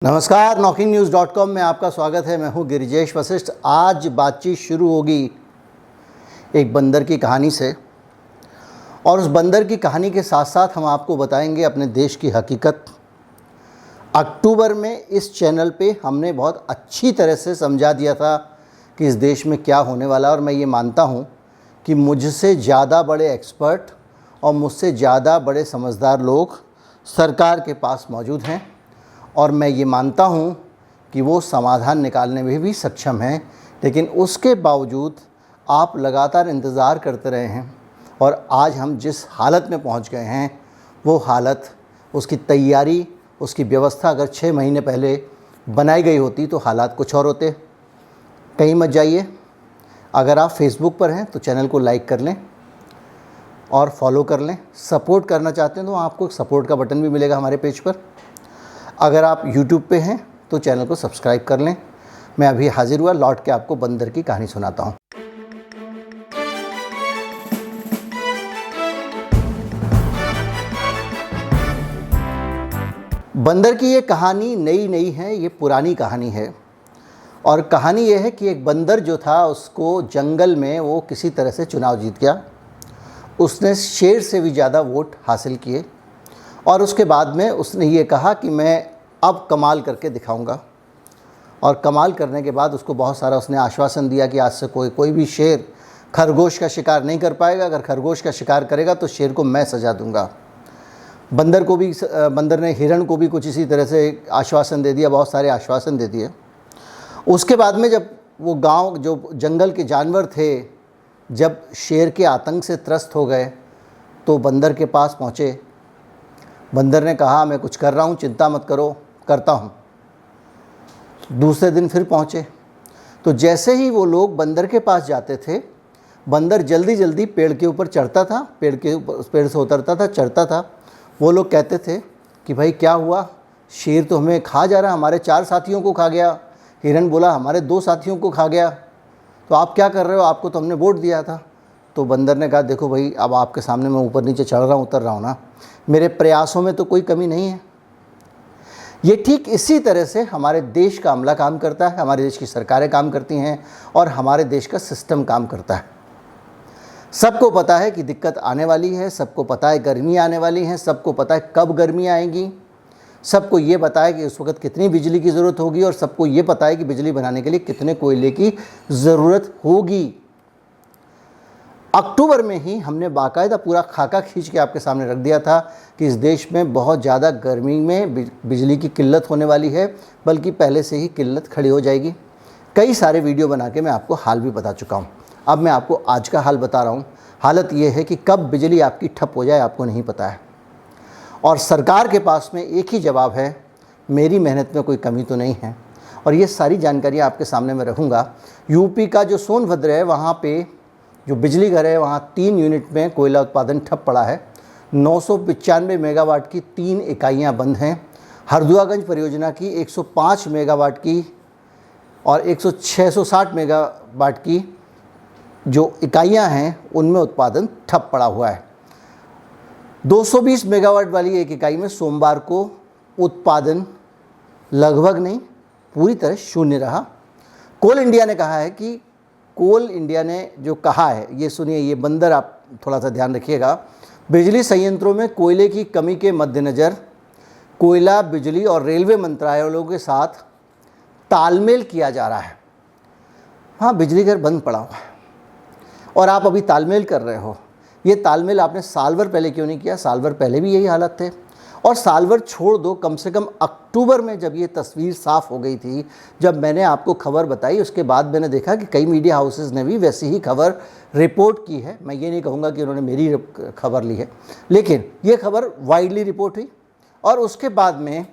नमस्कार, knocking-news.com में आपका स्वागत है। मैं हूं गिरिजेश वशिष्ठ। आज बातचीत शुरू होगी एक बंदर की कहानी से, और उस बंदर की कहानी के साथ साथ हम आपको बताएंगे अपने देश की हकीकत। अक्टूबर में इस चैनल पे हमने बहुत अच्छी तरह से समझा दिया था कि इस देश में क्या होने वाला है, और मैं ये मानता हूँ कि मुझसे ज़्यादा बड़े एक्सपर्ट और मुझसे ज़्यादा बड़े समझदार लोग सरकार के पास मौजूद हैं, और मैं ये मानता हूँ कि वो समाधान निकालने में भी सक्षम हैं। लेकिन उसके बावजूद आप लगातार इंतज़ार करते रहे हैं, और आज हम जिस हालत में पहुँच गए हैं वो हालत, उसकी तैयारी, उसकी व्यवस्था अगर 6 महीने पहले बनाई गई होती तो हालात कुछ और होते। कहीं मत जाइए। अगर आप फेसबुक पर हैं तो चैनल को लाइक कर लें और फॉलो कर लें। सपोर्ट करना चाहते हैं तो आपको एक सपोर्ट का बटन भी मिलेगा हमारे पेज पर। अगर आप YouTube पे हैं तो चैनल को सब्सक्राइब कर लें। मैं अभी हाजिर हुआ, लौट के आपको बंदर की कहानी सुनाता हूँ। बंदर की ये कहानी नई नहीं है, ये पुरानी कहानी है। और कहानी ये है कि एक बंदर जो था उसको जंगल में वो किसी तरह से चुनाव जीत गया। उसने शेर से भी ज़्यादा वोट हासिल किए, और उसके बाद में उसने ये कहा कि मैं अब कमाल करके दिखाऊंगा। और कमाल करने के बाद उसको बहुत सारा उसने आश्वासन दिया कि आज से कोई भी शेर खरगोश का शिकार नहीं कर पाएगा। अगर खरगोश का शिकार करेगा तो शेर को मैं सजा दूंगा। बंदर ने हिरण को भी कुछ इसी तरह से आश्वासन दे दिया, बहुत सारे आश्वासन दे दिए। उसके बाद में जब वो गाँव, जो जंगल के जानवर थे, जब शेर के आतंक से त्रस्त हो गए तो बंदर के पास पहुँचे। बंदर ने कहा, मैं कुछ कर रहा हूँ, चिंता मत करो, करता हूँ। दूसरे दिन फिर पहुँचे तो जैसे ही वो लोग बंदर के पास जाते थे, बंदर जल्दी जल्दी पेड़ के ऊपर चढ़ता था, पेड़ से उतरता था, चढ़ता था। वो लोग कहते थे कि भाई क्या हुआ, शेर तो हमें खा जा रहा, हमारे 4 साथियों को खा गया। हिरण बोला हमारे 2 साथियों को खा गया, तो आप क्या कर रहे हो, आपको तो हमने वोट दिया था। तो बंदर ने कहा, देखो भाई, अब आपके सामने मैं ऊपर नीचे चढ़ रहा हूँ, उतर रहा हूँ ना, मेरे प्रयासों में तो कोई कमी नहीं है। ये ठीक इसी तरह से हमारे देश का अमला काम करता है, हमारे देश की सरकारें काम करती हैं, और हमारे देश का सिस्टम काम करता है। सबको पता है कि दिक्कत आने वाली है, सबको पता है गर्मी आने वाली है, सबको पता है कब गर्मी आएगी, सबको ये पता है कि उस वक्त कितनी बिजली की ज़रूरत होगी, और सबको ये पता है कि बिजली बनाने के लिए कितने कोयले की ज़रूरत होगी। अक्टूबर में ही हमने बाकायदा पूरा खाका खींच के आपके सामने रख दिया था कि इस देश में बहुत ज़्यादा गर्मी में बिजली की किल्लत होने वाली है, बल्कि पहले से ही किल्लत खड़ी हो जाएगी। कई सारे वीडियो बना के मैं आपको हाल भी बता चुका हूँ। अब मैं आपको आज का हाल बता रहा हूँ। हालत ये है कि कब बिजली आपकी ठप हो जाए आपको नहीं पता है, और सरकार के पास में एक ही जवाब है, मेरी मेहनत में कोई कमी तो नहीं है। और ये सारी जानकारी आपके सामने मैं रखूँगा। यूपी का जो सोनभद्र है, वहाँ पे जो बिजली घर है, वहाँ 3 यूनिट में कोयला उत्पादन ठप पड़ा है। 995 मेगावाट की 3 इकाइयाँ बंद हैं। हरदुआगंज परियोजना की 105 मेगावाट की और 660 मेगावाट की जो इकाइयाँ हैं उनमें उत्पादन ठप पड़ा हुआ है। 220 मेगावाट वाली एक इकाई में सोमवार को उत्पादन लगभग नहीं, पूरी तरह शून्य रहा। कोल इंडिया ने कहा है कि कोल इंडिया ने जो कहा है, ये सुनिए, ये बंदर आप थोड़ा सा ध्यान रखिएगा। बिजली संयंत्रों में कोयले की कमी के मद्देनज़र कोयला, बिजली और रेलवे मंत्रालयों के साथ तालमेल किया जा रहा है। हाँ, बिजली घर बंद पड़ा हुआ है और आप अभी तालमेल कर रहे हो। ये तालमेल आपने साल भर पहले क्यों नहीं किया? साल भर पहले भी यही हालत थे। और साल भर छोड़ दो, कम से कम अक्टूबर में जब ये तस्वीर साफ़ हो गई थी, जब मैंने आपको खबर बताई, उसके बाद मैंने देखा कि कई मीडिया हाउसेस ने भी वैसी ही खबर रिपोर्ट की है। मैं ये नहीं कहूँगा कि उन्होंने मेरी खबर ली है, लेकिन ये खबर वाइडली रिपोर्ट हुई। और उसके बाद में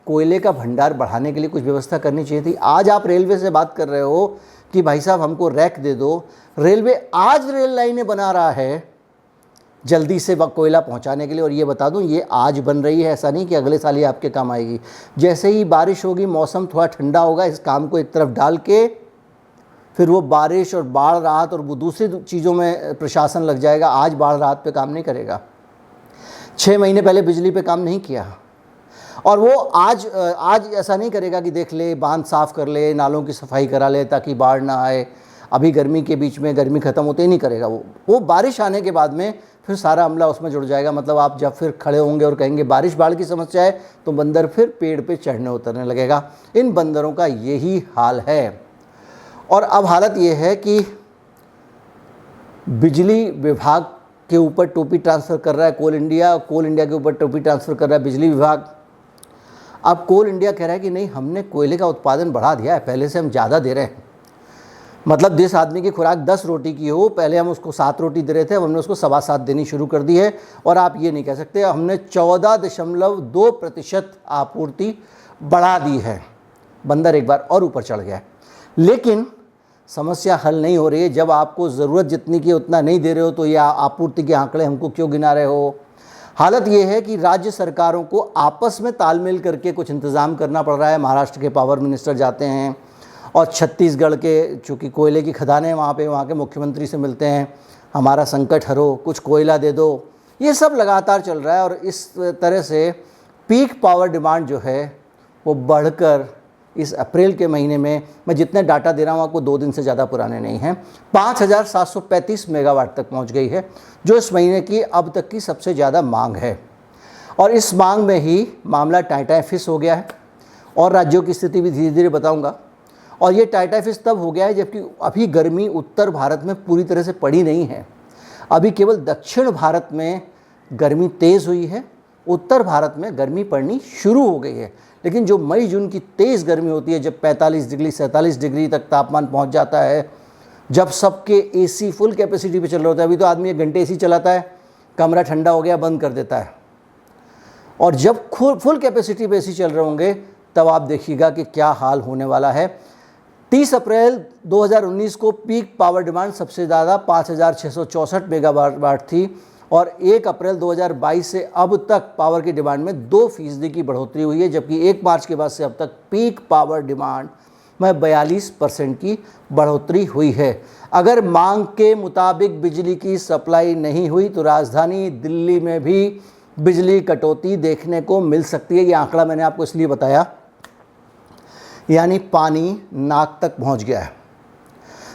कोयले का भंडार बढ़ाने के लिए कुछ व्यवस्था करनी चाहिए थी। आज आप रेलवे से बात कर रहे हो कि भाई साहब हमको रैक दे दो। रेलवे आज रेल लाइनें बना रहा है जल्दी से कोयला पहुंचाने के लिए, और ये बता दूं, ये आज बन रही है, ऐसा नहीं कि अगले साल ही आपके काम आएगी। जैसे ही बारिश होगी, मौसम थोड़ा ठंडा होगा, इस काम को एक तरफ डाल के फिर वो बारिश और बाढ़ राहत और वो दूसरी चीज़ों में प्रशासन लग जाएगा। आज बाढ़ राहत पे काम नहीं करेगा। 6 महीने पहले बिजली पे काम नहीं किया। और वो आज ऐसा नहीं करेगा कि देख ले, बांध साफ़ कर ले, नालों की सफाई करा ले ताकि बाढ़ ना आए, अभी गर्मी के बीच में गर्मी ख़त्म होते ही नहीं करेगा। वो बारिश आने के बाद में फिर सारा अमला उसमें जुड़ जाएगा। मतलब आप जब फिर खड़े होंगे और कहेंगे बारिश बाढ़ की समस्या है, तो बंदर फिर पेड़ पे चढ़ने उतरने लगेगा। इन बंदरों का यही हाल है। और अब हालत ये है कि बिजली विभाग के ऊपर टोपी ट्रांसफ़र कर रहा है कोल इंडिया के ऊपर टोपी ट्रांसफ़र कर रहा है बिजली विभाग। अब कोल इंडिया कह रहा है कि नहीं, हमने कोयले का उत्पादन बढ़ा दिया है, पहले से हम ज़्यादा दे रहे हैं। मतलब जिस आदमी की खुराक 10 रोटी की हो, पहले हम उसको 7 रोटी दे रहे थे, अब हमने उसको 7.25 देनी शुरू कर दी है। और आप ये नहीं कह सकते हमने 14.2% आपूर्ति बढ़ा दी है। बंदर एक बार और ऊपर चढ़ गया है। लेकिन समस्या हल नहीं हो रही है। जब आपको ज़रूरत जितनी की उतना नहीं दे रहे हो, तो ये आपूर्ति के आंकड़े हमको क्यों गिना रहे हो। हालत ये है कि राज्य सरकारों को आपस में तालमेल करके कुछ इंतज़ाम करना पड़ रहा है। महाराष्ट्र के पावर मिनिस्टर जाते हैं और छत्तीसगढ़ के चूँकि कोयले की खदानें वहाँ के मुख्यमंत्री से मिलते हैं, हमारा संकट हरो, कुछ कोयला दे दो। ये सब लगातार चल रहा है और इस तरह से पीक पावर डिमांड जो है वो बढ़कर इस अप्रैल के महीने में, मैं जितने डाटा दे रहा हूँ आपको 2 दिन से ज़्यादा पुराने नहीं हैं, 5,735 मेगावाट तक पहुँच गई है, जो इस महीने की अब तक की सबसे ज़्यादा मांग है। और इस मांग में ही मामला टाइटाई फिश हो गया है। और राज्यों की स्थिति भी धीरे धीरे बताऊँगा। और ये टाइटाई फिश तब हो गया है जबकि अभी गर्मी उत्तर भारत में पूरी तरह से पड़ी नहीं है। अभी केवल दक्षिण भारत में गर्मी तेज़ हुई है, उत्तर भारत में गर्मी पड़नी शुरू हो गई है। लेकिन जो मई जून की तेज़ गर्मी होती है, जब 45 डिग्री 47 डिग्री तक तापमान पहुंच जाता है, जब सबके एसी फुल कैपेसिटी पे चल रहा होता है, अभी तो आदमी 1 घंटे एसी चलाता है, कमरा ठंडा हो गया बंद कर देता है। और जब फुल कैपेसिटी पे एसी चल रहे होंगे, तब आप देखिएगा कि क्या हाल होने वाला है। 30 अप्रैल 2019 को पीक पावर डिमांड सबसे ज़्यादा 5,664 मेगावाट थी। और 1 अप्रैल 2022 से अब तक पावर की डिमांड में 2% की बढ़ोतरी हुई है, जबकि 1 मार्च के बाद से अब तक पीक पावर डिमांड में 42% की बढ़ोतरी हुई है। अगर मांग के मुताबिक बिजली की सप्लाई नहीं हुई तो राजधानी दिल्ली में भी बिजली कटौती देखने को मिल सकती है। ये आंकड़ा मैंने आपको इसलिए बताया, यानी पानी नाक तक पहुंच गया है।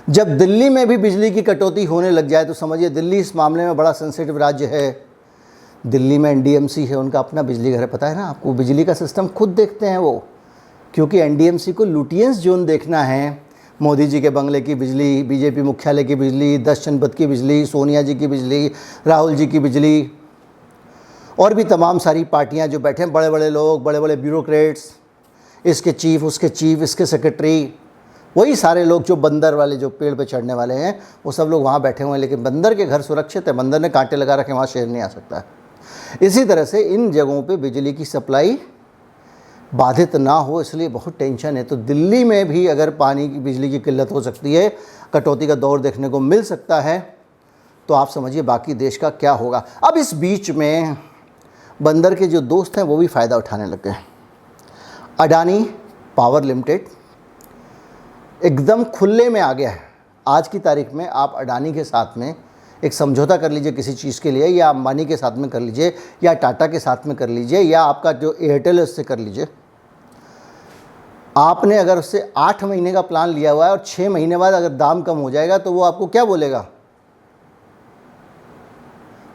जब दिल्ली में भी बिजली की कटौती होने लग जाए तो समझिए दिल्ली इस मामले में बड़ा सेंसिटिव राज्य है। दिल्ली में एनडीएमसी है, उनका अपना बिजली घर है, पता है ना आपको। बिजली का सिस्टम खुद देखते हैं वो, क्योंकि एनडीएमसी को लुटियंस जोन देखना है। मोदी जी के बंगले की बिजली, बीजेपी मुख्यालय की बिजली, 10 जनपद की बिजली, सोनिया जी की बिजली, राहुल जी की बिजली, और भी तमाम सारी पार्टियाँ जो बैठे हैं, बड़े बड़े लोग, बड़े बड़े ब्यूरोक्रेट्स, इसके चीफ, उसके चीफ, इसके सेक्रेटरी, वही सारे लोग जो बंदर वाले, जो पेड़ पे चढ़ने वाले हैं, वो सब लोग वहाँ बैठे हुए हैं। लेकिन बंदर के घर सुरक्षित है, बंदर ने कांटे लगा रखे, वहाँ शेर नहीं आ सकता है। इसी तरह से इन जगहों पे बिजली की सप्लाई बाधित ना हो, इसलिए बहुत टेंशन है। तो दिल्ली में भी अगर पानी की, बिजली की किल्लत हो सकती है, कटौती का दौर देखने को मिल सकता है, तो आप समझिए बाकी देश का क्या होगा। अब इस बीच में बंदर के जो दोस्त हैं वो भी फ़ायदा उठाने लग गए। अडानी पावर लिमिटेड एकदम खुले में आ गया है। आज की तारीख में आप अडानी के साथ में एक समझौता कर लीजिए किसी चीज़ के लिए, या अंबानी के साथ में कर लीजिए, या टाटा के साथ में कर लीजिए, या आपका जो एयरटेल है उससे कर लीजिए। आपने अगर उससे 8 महीने का प्लान लिया हुआ है और 6 महीने बाद अगर दाम कम हो जाएगा तो वो आपको क्या बोलेगा?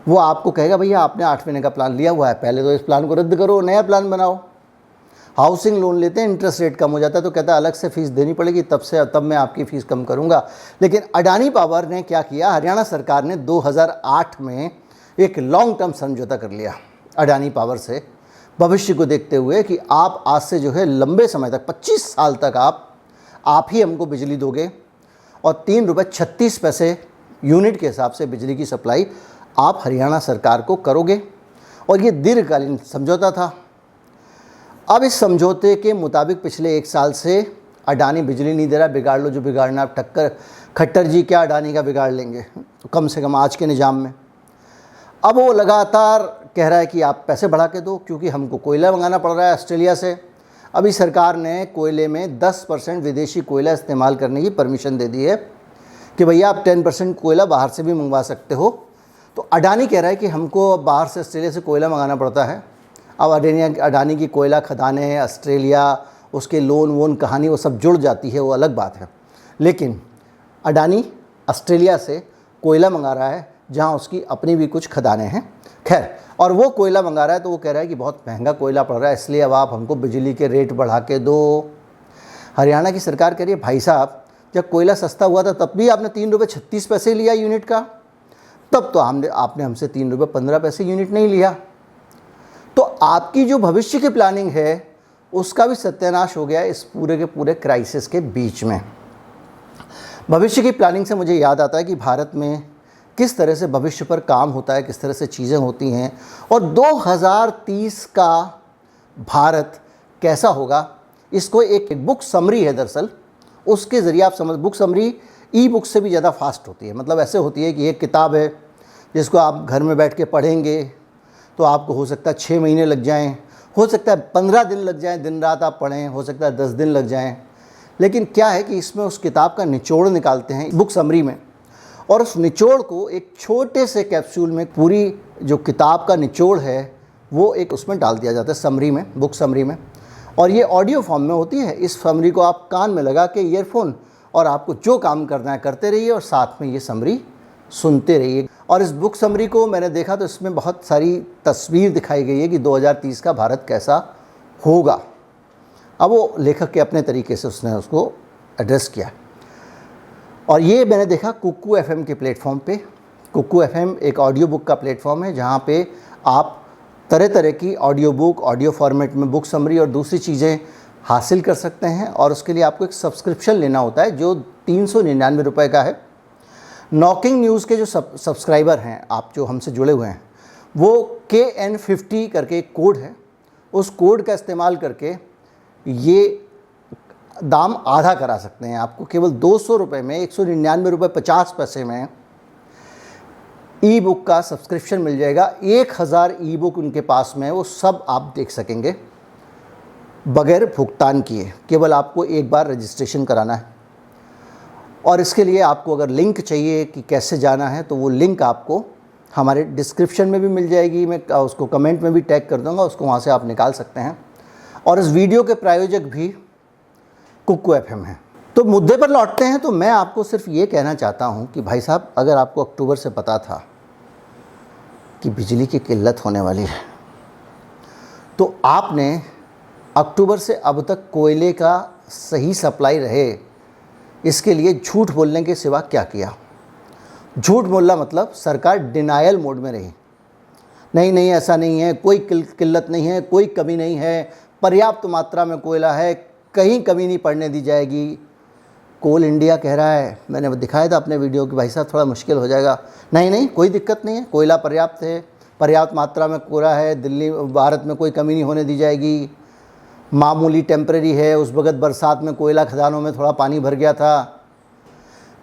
वो आपको कहेगा भैया आपने 8 महीने का प्लान लिया हुआ है, पहले तो इस प्लान को रद्द करो, नया प्लान बनाओ। हाउसिंग लोन लेते हैं, इंटरेस्ट रेट कम हो जाता है तो कहता है अलग से फ़ीस देनी पड़ेगी, तब मैं आपकी फ़ीस कम करूंगा। लेकिन अडानी पावर ने क्या किया, हरियाणा सरकार ने 2008 में एक लॉन्ग टर्म समझौता कर लिया अडानी पावर से, भविष्य को देखते हुए कि आप आज से जो है लंबे समय तक 25 साल तक आप ही हमको बिजली दोगे और ₹3.36 यूनिट के हिसाब से बिजली की सप्लाई आप हरियाणा सरकार को करोगे। और ये दीर्घकालीन समझौता था। अब इस समझौते के मुताबिक पिछले 1 साल से अडानी बिजली नहीं दे रहा, बिगाड़ लो जो बिगाड़ना। आप खट्टर जी क्या अडानी का बिगाड़ लेंगे, तो कम से कम आज के निज़ाम में। अब वो लगातार कह रहा है कि आप पैसे बढ़ा के दो, क्योंकि हमको कोयला मंगाना पड़ रहा है ऑस्ट्रेलिया से। अभी सरकार ने कोयले में 10% विदेशी कोयला इस्तेमाल करने की परमिशन दे दी है कि भैया आप 10% कोयला बाहर से भी मंगवा सकते हो। तो अडानी कह रहा है कि हमको बाहर से, ऑस्ट्रेलिया से कोयला मंगाना पड़ता है, अब अडानी की कोयला खदानें, ऑस्ट्रेलिया, उसके लोन वोन कहानी वो सब जुड़ जाती है, वो अलग बात है। लेकिन अडानी ऑस्ट्रेलिया से कोयला मंगा रहा है जहां उसकी अपनी भी कुछ खदानें हैं। खैर, और वो कोयला मंगा रहा है तो वो कह रहा है कि बहुत महंगा कोयला पड़ रहा है, इसलिए अब आप हमको बिजली के रेट बढ़ा के दो। हरियाणा की सरकार कह रही है भाई साहब, जब कोयला सस्ता हुआ था तब भी आपने 3 रुपये 36 पैसे लिया यूनिट का, तब तो आपने हमसे 3 रुपये 15 पैसे यूनिट नहीं लिया। तो आपकी जो भविष्य की प्लानिंग है उसका भी सत्यानाश हो गया इस पूरे के पूरे क्राइसिस के बीच में। भविष्य की प्लानिंग से मुझे याद आता है कि भारत में किस तरह से भविष्य पर काम होता है, किस तरह से चीज़ें होती हैं, और 2030 का भारत कैसा होगा, इसको एक बुक समरी है दरअसल, उसके ज़रिए आप समझ। बुक समरी ई बुक से भी ज़्यादा फास्ट होती है, मतलब ऐसे होती है कि एक किताब है जिसको आप घर में बैठ के पढ़ेंगे तो आपको हो सकता है 6 महीने लग जाएं, हो सकता है 15 दिन लग जाएं, दिन रात आप पढ़ें, हो सकता है 10 दिन लग जाएं। लेकिन क्या है कि इसमें उस किताब का निचोड़ निकालते हैं बुक समरी में, और उस निचोड़ को एक छोटे से कैप्सूल में, पूरी जो किताब का निचोड़ है वो एक उसमें डाल दिया जाता है समरी में, बुक समरी में, और ये ऑडियो फॉर्म में होती है। इस समरी को आप कान में लगा के ईयरफोन, और आपको जो काम करना है करते रहिए और साथ में ये समरी सुनते रहिए। और इस बुक समरी को मैंने देखा तो इसमें बहुत सारी तस्वीर दिखाई गई है कि 2030 का भारत कैसा होगा। अब वो लेखक के अपने तरीके से उसने उसको एड्रेस किया, और ये मैंने देखा कुक्कू एफएम के प्लेटफॉर्म पे। कुक्कू एफएम एक ऑडियो बुक का प्लेटफॉर्म है जहाँ पे आप तरह तरह की ऑडियो बुक, ऑडियो फॉर्मेट में बुक समरी और दूसरी चीज़ें हासिल कर सकते हैं, और उसके लिए आपको एक सब्सक्रिप्शन लेना होता है जो 399 रुपये का है। नॉकिंग न्यूज़ के जो सब्सक्राइबर हैं, आप जो हमसे जुड़े हुए हैं, वो KN50 करके एक कोड है, उस कोड का इस्तेमाल करके ये दाम आधा करा सकते हैं। आपको केवल 200 रुपये में, 199 रुपये 50 पैसे में ई बुक का सब्सक्रिप्शन मिल जाएगा। 1000 ई बुक उनके पास में है, वो सब आप देख सकेंगे बगैर भुगतान किए। केवल आपको एक बार रजिस्ट्रेशन कराना है, और इसके लिए आपको अगर लिंक चाहिए कि कैसे जाना है तो वो लिंक आपको हमारे डिस्क्रिप्शन में भी मिल जाएगी, मैं उसको कमेंट में भी टैग कर दूंगा, उसको वहाँ से आप निकाल सकते हैं। और इस वीडियो के प्रायोजक भी कुक्कू एफएम है। तो मुद्दे पर लौटते हैं। तो मैं आपको सिर्फ ये कहना चाहता हूँ कि भाई साहब, अगर आपको अक्टूबर से पता था कि बिजली की किल्लत होने वाली है, तो आपने अक्टूबर से अब तक कोयले का सही सप्लाई रहे इसके लिए झूठ बोलने के सिवा क्या किया? झूठ बोलना मतलब सरकार डिनायल मोड में रही, नहीं ऐसा नहीं है, कोई किल्लत नहीं है, कोई कमी नहीं है, पर्याप्त मात्रा में कोयला है, कहीं कमी नहीं पड़ने दी जाएगी। कोल इंडिया कह रहा है, मैंने दिखाया था अपने वीडियो कि भाई साहब थोड़ा मुश्किल हो जाएगा, नहीं कोई दिक्कत नहीं है, कोयला पर्याप्त है, पर्याप्त मात्रा में कोयला है, दिल्ली भारत में कोई कमी नहीं होने दी जाएगी, मामूली टेम्परेरी है। उस वक्त बरसात में कोयला खदानों में थोड़ा पानी भर गया था,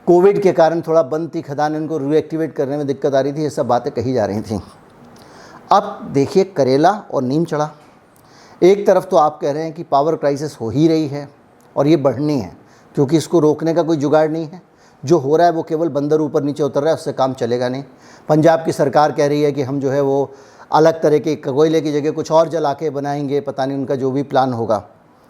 कोविड के कारण थोड़ा बंद थी खदान, इनको रीएक्टिवेट करने में दिक्कत आ रही थी, ये सब बातें कही जा रही थी। अब देखिए करेला और नीम चढ़ा। एक तरफ तो आप कह रहे हैं कि पावर क्राइसिस हो ही रही है और ये बढ़नी है, क्योंकि इसको रोकने का कोई जुगाड़ नहीं है। जो हो रहा है वो केवल बंदर ऊपर नीचे उतर रहा है, उससे काम चलेगा नहीं। पंजाब की सरकार कह रही है कि हम जो है वो अलग तरह के कोयले की जगह कुछ और जला के बनाएंगे, पता नहीं उनका जो भी प्लान होगा,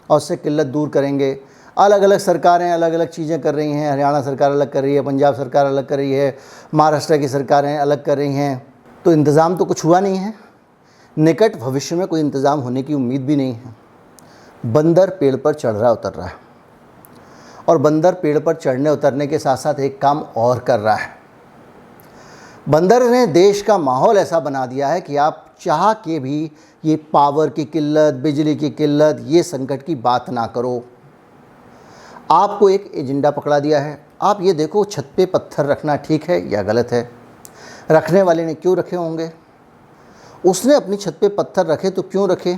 और उससे किल्लत दूर करेंगे। अलग अलग सरकारें अलग अलग चीज़ें कर रही हैं। हरियाणा सरकार अलग कर रही है, पंजाब सरकार अलग कर रही है, महाराष्ट्र की सरकारें अलग कर रही हैं। तो इंतज़ाम तो कुछ हुआ नहीं है, निकट भविष्य में कोई इंतज़ाम होने की उम्मीद भी नहीं है। बंदर पेड़ पर चढ़ रहा उतर रहा है, और बंदर पेड़ पर चढ़ने उतरने के साथ साथ एक काम और कर रहा है। बंदर ने देश का माहौल ऐसा बना दिया है कि आप चाह के भी ये पावर की किल्लत, बिजली की किल्लत, ये संकट की बात ना करो। आपको एक एजेंडा पकड़ा दिया है। आप ये देखो, छत पे पत्थर रखना ठीक है या गलत है? रखने वाले ने क्यों रखे होंगे? उसने अपनी छत पे पत्थर रखे तो क्यों रखे?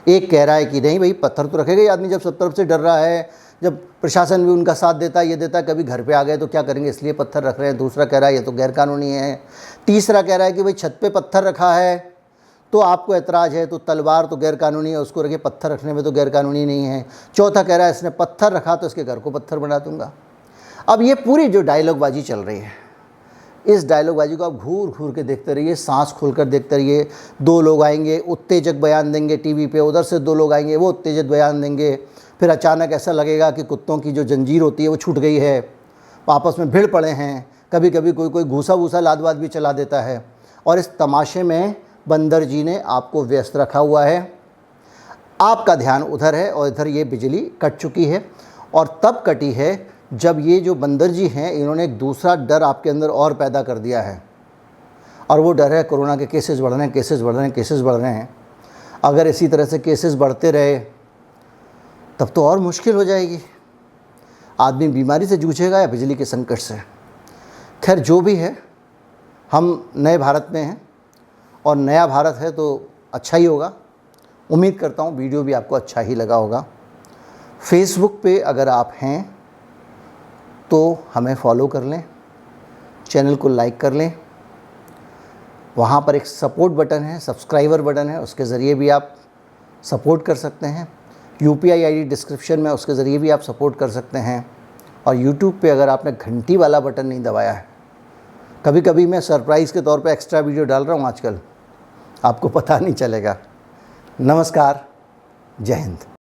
एक कह रहा है कि नहीं भाई, पत्थर तो रखेगा ही आदमी जब सब तरफ से डर रहा है, जब प्रशासन भी उनका साथ देता है, ये देता है, कभी घर पे आ गए तो क्या करेंगे, इसलिए पत्थर रख रहे हैं। दूसरा कह रहा है ये तो गैरकानूनी है। तीसरा कह रहा है कि भाई छत पे पत्थर रखा है तो आपको ऐतराज़ है, तो तलवार तो गैरकानूनी है, उसको रखे, पत्थर रखने में तो गैरकानूनी नहीं है। चौथा कह रहा है इसने पत्थर रखा तो इसके घर को पत्थर बना दूंगा। अब ये पूरी जो डायलॉगबाजी चल रही है, इस डायलॉगबाजी को आप घूर घूर के देखते रहिए, सांस खोलकर देखते रहिए। 2 लोग आएंगे, उत्तेजक बयान देंगे टीवी पे, उधर से 2 लोग आएंगे, वो उत्तेजक बयान देंगे। फिर अचानक ऐसा लगेगा कि कुत्तों की जो जंजीर होती है वो छूट गई है, आपस में भिड़ पड़े हैं। कभी कभी कोई घूसा वूसा लाद वाद भी चला देता है। और इस तमाशे में बंदर जी ने आपको व्यस्त रखा हुआ है। आपका ध्यान उधर है और इधर ये बिजली कट चुकी है। और तब कटी है जब ये जो बंदर जी हैं, इन्होंने एक दूसरा डर आपके अंदर और पैदा कर दिया है। और वो डर है कोरोना के केसेस बढ़ रहे हैं, केसेस बढ़ रहे हैं, केसेस बढ़ रहे हैं। अगर इसी तरह से केसेस बढ़ते रहे तब तो और मुश्किल हो जाएगी। आदमी बीमारी से जूझेगा या बिजली के संकट से। खैर जो भी है, हम नए भारत में हैं और नया भारत है तो अच्छा ही होगा। उम्मीद करता हूँ वीडियो भी आपको अच्छा ही लगा होगा। फेसबुक पे अगर आप हैं तो हमें फॉलो कर लें, चैनल को लाइक कर लें। वहाँ पर एक सपोर्ट बटन है, सब्सक्राइबर बटन है, उसके ज़रिए भी आप सपोर्ट कर सकते हैं। UPI ID डिस्क्रिप्शन में, उसके ज़रिए भी आप सपोर्ट कर सकते हैं। और YouTube पे अगर आपने घंटी वाला बटन नहीं दबाया है, कभी कभी मैं सरप्राइज़ के तौर पे एक्स्ट्रा वीडियो डाल रहा हूँ आजकल, आपको पता नहीं चलेगा। नमस्कार, जय हिंद।